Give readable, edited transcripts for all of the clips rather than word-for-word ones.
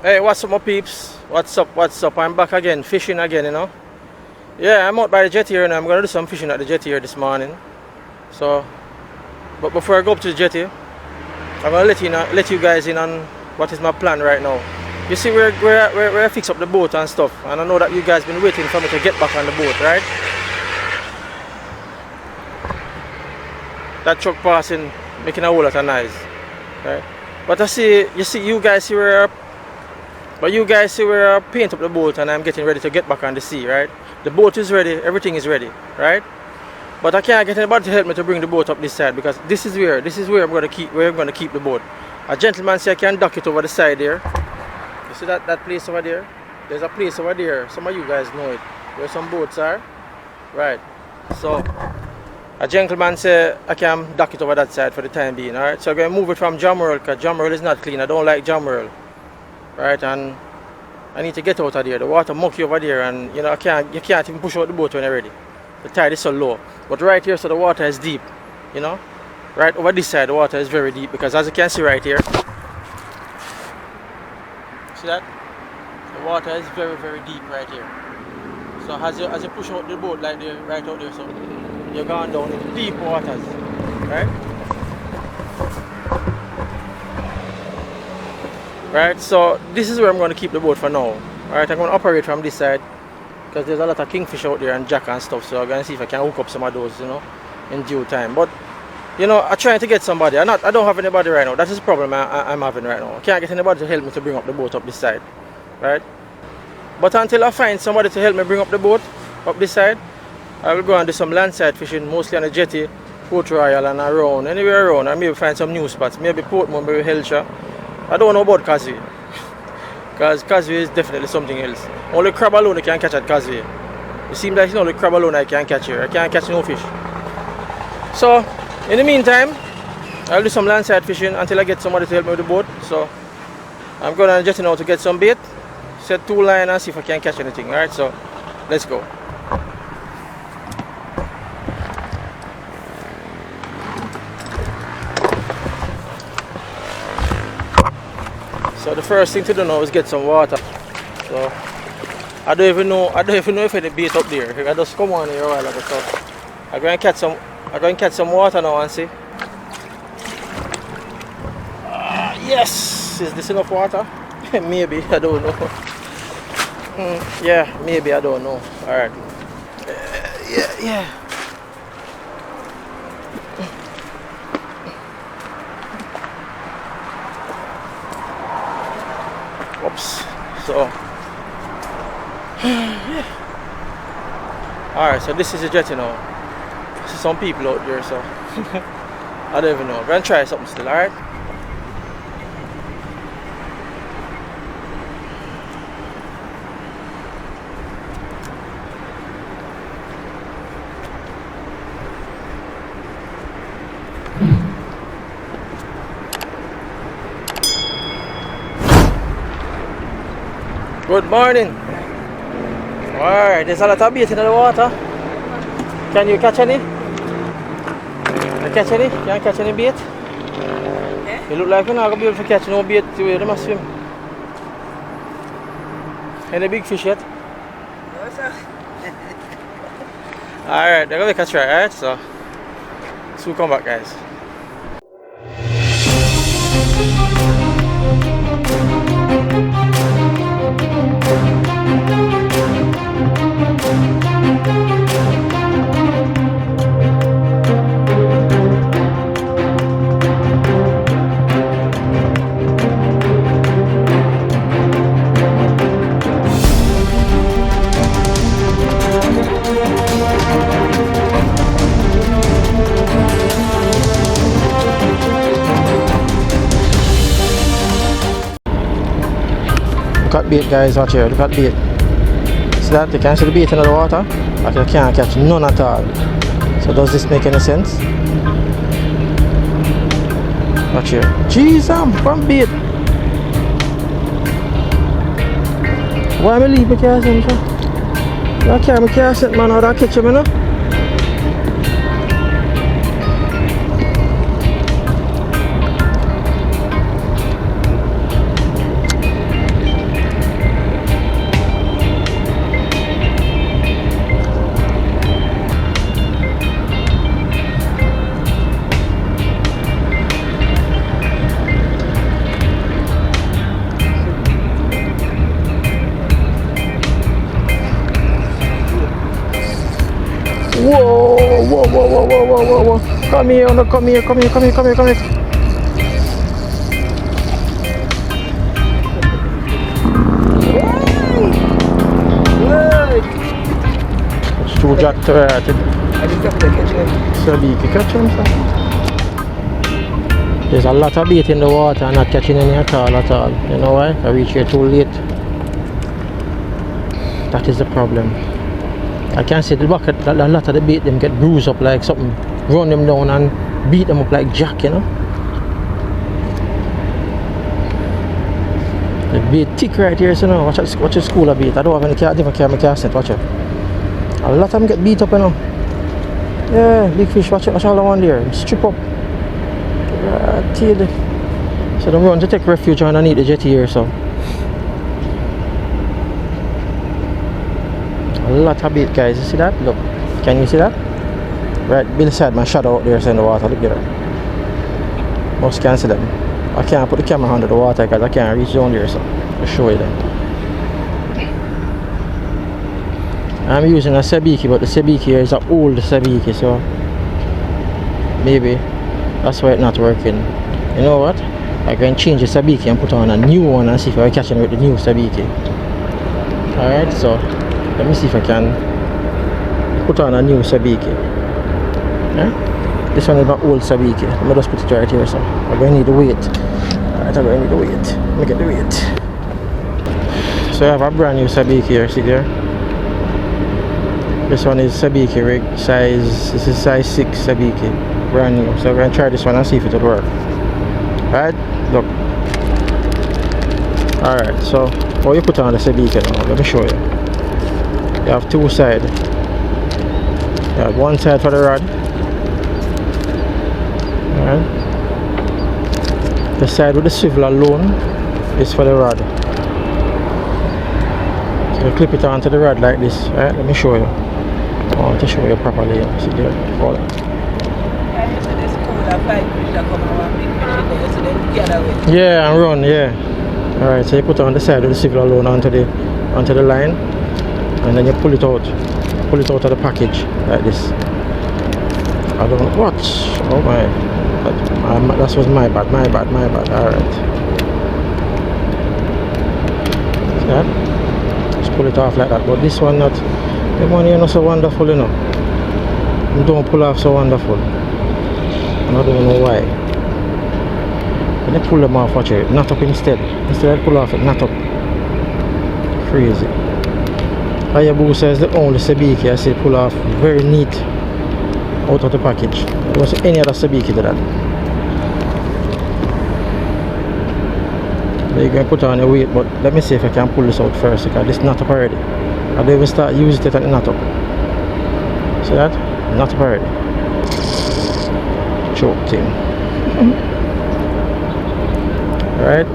Hey, what's up, my peeps? What's up? What's up? I'm back again, fishing again, you know. Yeah, I'm out by the jetty here and I'm gonna do some fishing at the jetty here this morning. So, but before I go up to the jetty, I'm gonna let you guys in on what is my plan right now. You see, where I fix up the boat and stuff, and I know that you guys been waiting for me to get back on the boat, right? That truck passing, making a whole lot of noise, right? But you guys see where. But you guys see where I paint up the boat and I'm getting ready to get back on the sea, right? The boat is ready, everything is ready, right? But I can't get anybody to help me to bring the boat up this side because this is where I'm gonna keep the boat. A gentleman said I can dock it over the side there. You see that place over there? There's a place over there. Some of you guys know it. Where some boats are. Right. So a gentleman said I can dock it over that side for the time being, alright? So I'm gonna move it from Jamaican because Jamaican is not clean. I don't like Jamaican. Right, and I need to get out of there. The water mucky over there, and you know you can't even push out the boat when you're ready. The tide is so low. But right here, so the water is deep. You know, right over this side, the water is very deep because as you can see right here, see that the water is very very deep right here. So as you push out the boat like there, right out there, so you're going down into deep waters, right? Right, so this is where I'm going to keep the boat for now. Alright, I'm going to operate from this side because there's a lot of kingfish out there and jack and stuff, so I'm going to see if I can hook up some of those, you know, in due time. But, you know, I'm trying to get somebody. I don't have anybody right now. That is the problem I'm having right now. I can't get anybody to help me to bring up the boat up this side. Right? But until I find somebody to help me bring up the boat up this side, I will go and do some landside fishing, mostly on the jetty, Port Royal and around, anywhere around, and maybe find some new spots, maybe Portmore, maybe Hellshire. I don't know about Causeway, because Causeway is definitely something else. Only crab alone I can catch at Causeway. It seems like it's only crab alone I can catch here. I can't catch no fish. So, in the meantime, I'll do some landside fishing until I get somebody to help me with the boat. So, I'm going to jetty now to get some bait, set 2 lines and see if I can catch anything. Alright, so let's go. So the first thing to do now is get some water. So I don't even know if any bait up there. I just come on here a while ago. So I'm going to catch some water now and see. Yes, is this enough water? Maybe, I don't know. Yeah, maybe, I don't know. Alright. Yeah. Oops. So yeah. Alright, so this is the jetty now. I see some people out there, so I don't even know. I'm gonna try something still, alright? Good morning. Alright, there's a lot of bait in the water. Can you catch any? Can you catch any bait? Yeah. You look like you're not going to be able to catch no bait the way they must swim. Any big fish yet? No, sir. Alright, they're going to catch right, alright? So we'll come back, guys. Look at bait, guys, watch here, look at bait. See that? You can see the bait in the water, but you can't catch none at all. So does this make any sense? Watch here. Jeez, I'm from bait. Why am I leaving my car? I can't my car set, man, how do I catch him, you know? whoa. Come here, no, come here. It's too jack to it. So big, you catch him, sir? There's a lot of bait in the water and not catching any at all. You know why? I reach here too late. That is the problem. I can see the bucket, a lot of the bait them get bruised up like something, run them down and beat them up like jack, you know. The bait thick right here, so now watch the school of bait. I don't have any different camera cast, watch it. A lot of them get beat up, you know. Yeah, big fish, watch all the one there, strip up. So they run to take refuge underneath the jetty here, so. A lot of bait, guys. You see that? Look, can you see that? Right beside my shadow out there, so in the water. Look at it. Most can't see them. I can't put the camera under the water because I can't reach down there, so I'll show you them. I'm using a sabiki, but the sabiki here is an old sabiki, so maybe that's why it's not working. You know what? I can change the sabiki and put on a new one and see if I catch it with the new sabiki. Alright, so let me see if I can put on a new sabiki. Yeah? This one is my old sabiki. Let me just put it right here, so I'm going to need the weight. Alright, I'm going to need the weight. Let me get the weight. So I have a brand new sabiki here, see there? This one is sabiki rig size, this is size 6 sabiki, brand new. So we're going to try this one and see if it will work. Alright, look. Alright, so how you put on the sabiki now, let me show you. You have two sides. You have one side for the rod. Alright. The side with the swivel alone is for the rod. So you clip it onto the rod like this. Alright, let me show you. I want to show you properly. See there? Hold on. Yeah, and run, yeah. Alright, so you put on the side of the swivel alone onto the line, and then you pull it out of the package like this. I don't know what. Oh my, that was my bad. Alright. See that? Just pull it off like that. But this one not. The one here not so wonderful, you know. You don't pull off so wonderful. And I don't know why. When I pull them off, watch it, knot up instead. Instead I pull off it, knot up. Crazy. Hayabusa is the only sabiki I see pull off very neat out of the package. There wasn't any other sabiki to that. There you can put on your weight, but let me see if I can pull this out first because this knot up already. I don't even start using it and knot up. See that? Knot up already. Choke thing. Alright.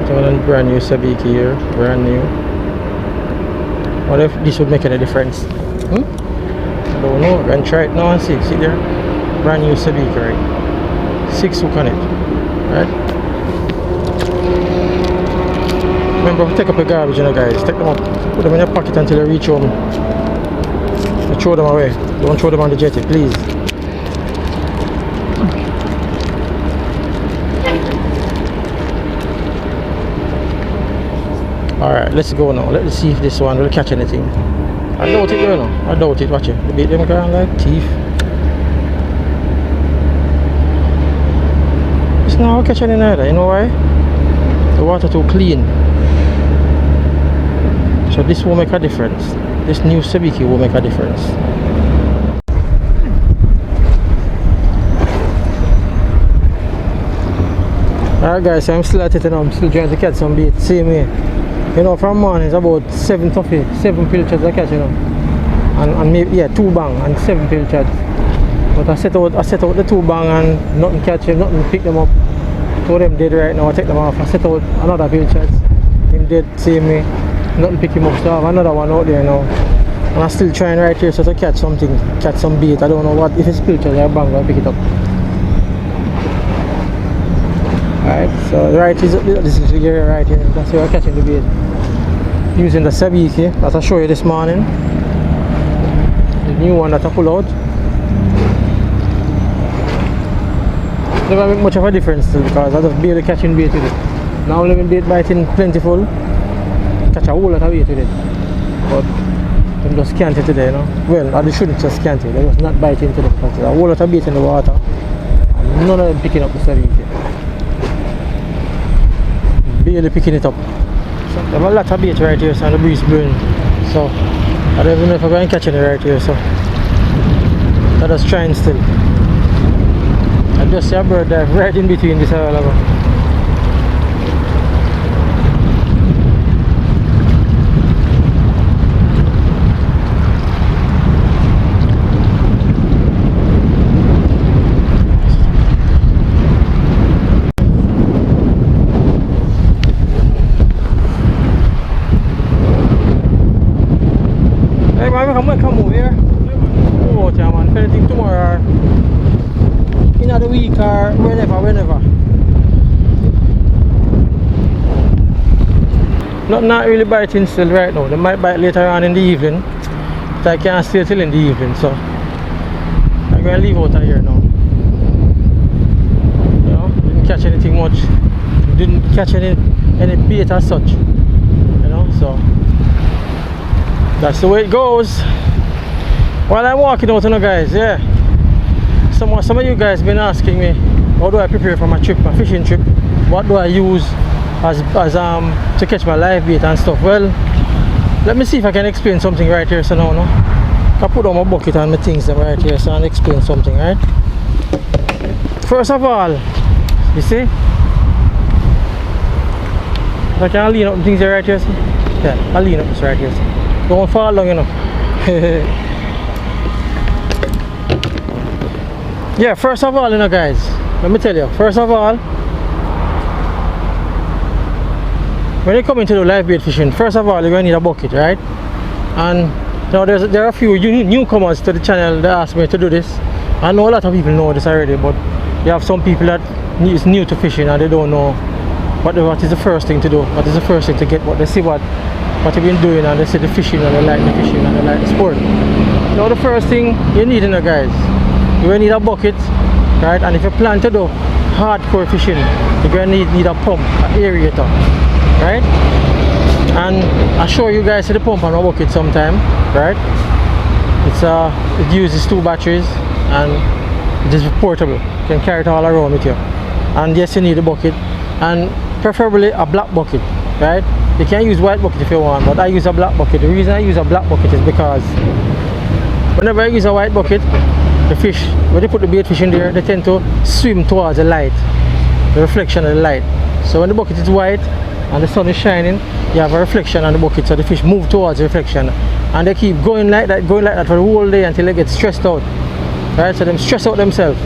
So brand new sabiki here. Brand new. What if this would make any difference? I don't know. I'm going to try it now and see. See there? Brand new sabiki, right? 6 hook on it. Right? Remember, take up your garbage, you know, guys. Take them up, put them in your pocket until you reach home. You throw them away. Don't throw them on the jetty, please. Alright, let's go now. Let's see if this one will catch anything. I doubt it, you know. I doubt it. Watch it. They beat them going like teeth. It's not catch any neither. You know why? The water too clean. So this will make a difference. This new sabiki will make a difference. Alright guys, I'm still at it and I'm still trying to catch some bait. See me. You know, from morning it's about 7 pilchards I catch, you know. And maybe, yeah, 2 bang and 7 pilchards. But I set out the 2 bang and nothing catch him, nothing pick them up. 2 of them dead right now, I take them off. I set out another pilchards. Him dead, see me. Nothing pick him up, so I have another one out there now. And I'm still trying right here so to catch something, catch some bait. I don't know what, if it's pilchards or bang, I'll pick it up. Alright, so right is this is the area right here. That's where I'm catching the bait. using the sabiki that I showed you this morning. The new one that I pull out. Never make much of a difference still because I just barely catching bait with it. Now when bait biting plentiful, catch a whole lot of bait with it. But I'm just scanty today, you know. Well, I shouldn't just scanty, they was not biting today because there's a whole lot of bait in the water. And none of them picking up the sabiki. Barely picking it up. So I have a lot of bait right here, so the breeze blowing. So I don't even know if I'm going to catch any right here, so I'm just trying still. I just see a bird dive right in between this area. Come over here. Oh, yeah, man. If anything tomorrow, in the week or whenever. Not really biting still right now. They might bite later on in the evening, but I can't stay till in the evening, so I'm going to leave out of here now. You know, didn't catch anything much. Didn't catch any bait as such. You know, so that's the way it goes. While I'm walking out, you know, guys, yeah. Some of you guys been asking me, how do I prepare for my trip, my fishing trip? What do I use as to catch my live bait and stuff? Well, let me see if I can explain something right here. So now, no, I can put on my bucket and my things them right here, so I can explain something, right? First of all, you see, I can lean up the things right here. See? Yeah, I'll lean up this right here. See? Don't fall long, you know. Yeah, first of all, you know, guys, let me tell you, first of all, when you come into the live bait fishing, first of all, you're going to need a bucket, right? And you know, there are a few newcomers to the channel that ask me to do this. I know a lot of people know this already, but you have some people that is new to fishing and they don't know what is the first thing to do, what is the first thing to get, what they see what you've been doing, and they see the fishing and they like the fishing and they like the sport. You know, the first thing you need, you know, guys, you're going to need a bucket, right? And if you plan to do hardcore fishing, you're going to need a pump, an aerator, right? And I'll show you guys the pump on a bucket sometime, right? It uses 2 batteries and it is portable. You can carry it all around with you. And yes, you need a bucket, and preferably a black bucket, right? You can use white bucket if you want, but I use a black bucket. The reason I use a black bucket is because whenever I use a white bucket, the fish, when they put the bait fish in there, they tend to swim towards the light, the reflection of the light. So when the bucket is white and the sun is shining, you have a reflection on the bucket, so the fish move towards the reflection, and they keep going like that for the whole day until they get stressed out, right? So them stress out themselves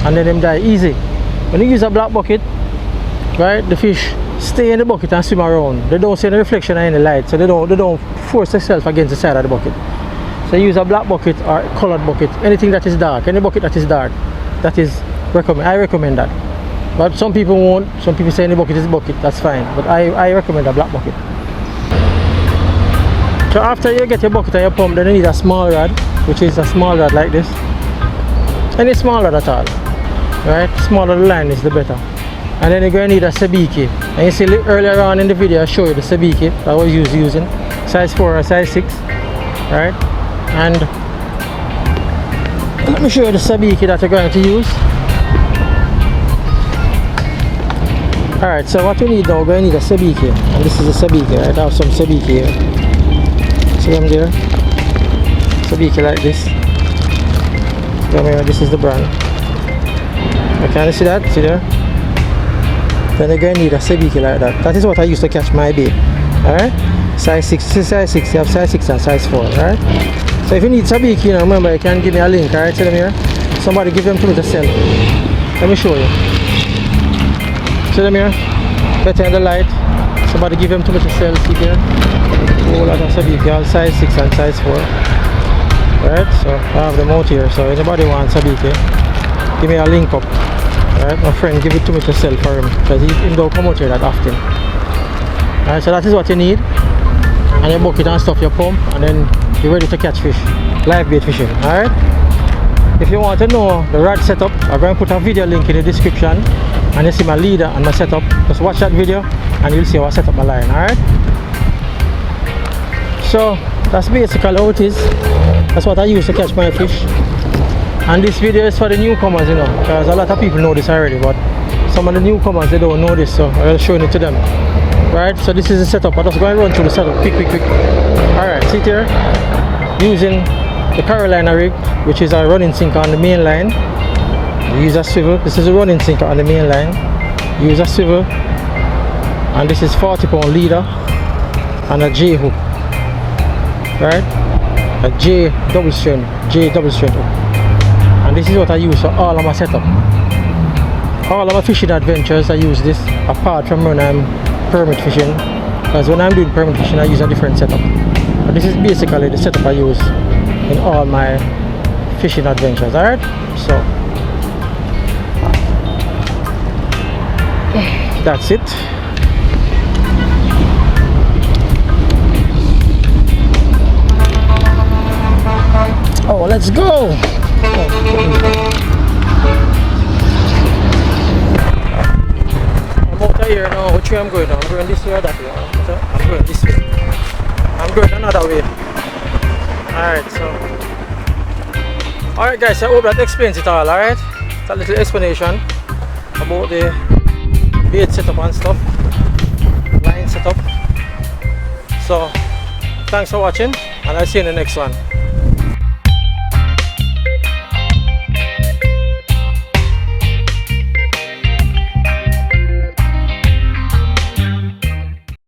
and then them die easy. When you use a black bucket, right, the fish stay in the bucket and swim around. They don't see the reflection in the light, so they don't force themselves against the side of the bucket. So use a black bucket or colored bucket, anything that is dark, any bucket that is dark, that is I recommend that. But some people won't, some people say any bucket is bucket, that's fine, but I recommend a black bucket. So after you get your bucket and your pump, then you need a small rod, which is a small rod like this. Any small rod at all, right? Smaller the line is the better. And then you're going to need a sabiki. And you see earlier on in the video I showed you the sabiki that I was using, size 4 or size 6, right? And let me show you the sabiki that you're going to use. Alright, so what we need now, we're going to need a sabiki. And this is a sabiki, right? I have some sabiki here. See them there? Sabiki like this. This is the brand. Can you see that? See there? Then you're going to need a sabiki like that. That is what I used to catch my bait. Alright? Size 6, this is size 6, you have size 6 and size 4, alright? So if you need sabiki, you know, remember you can give me a link, alright? See them here? Somebody give them to me to sell. Let me show you. See them here? Better in the light. Somebody give them to me to sell, see there? Whole lot of sabiki, all size 6 and size 4. Alright, so I have them out here. So anybody wants sabiki, give me a link up. Alright, my friend give it to me to sell for him because he don't come out here that often. Alright, so that is what you need. and your bucket and stuff, your pump, and then you're ready to catch fish. Live bait fishing, alright? If you want to know the rod setup, I'm going to put a video link in the description, and you see my leader and my setup. Just watch that video and you'll see how I set up my line, alright? So that's basically how it is. That's what I use to catch my fish. And this video is for the newcomers, you know, because a lot of people know this already, but some of the newcomers, they don't know this, so I'm showing it to them. Right, so this is the setup. I'm just going to run through the setup quick. Alright, see here, using the Carolina rig, which is a running sinker on the main line. Use a swivel. This is a running sinker on the main line. Use a swivel, and this is 40-pound leader and a J hook. Right, a J double strength hook. And this is what I use for all of my setup. All of my fishing adventures, I use this, apart from when I'm permit fishing, because when I'm doing permit fishing I use a different setup. But this is basically the setup I use in all my fishing adventures. Alright, so that's it. Oh, let's go. I'm out of here now. Which way I'm going now? I'm going this way or that way? I'm going this way. I'm going another way. Alright, so alright guys, I hope that explains it all, alright? It's a little explanation about the bait setup and stuff, line setup. So thanks for watching, and I'll see you in the next one.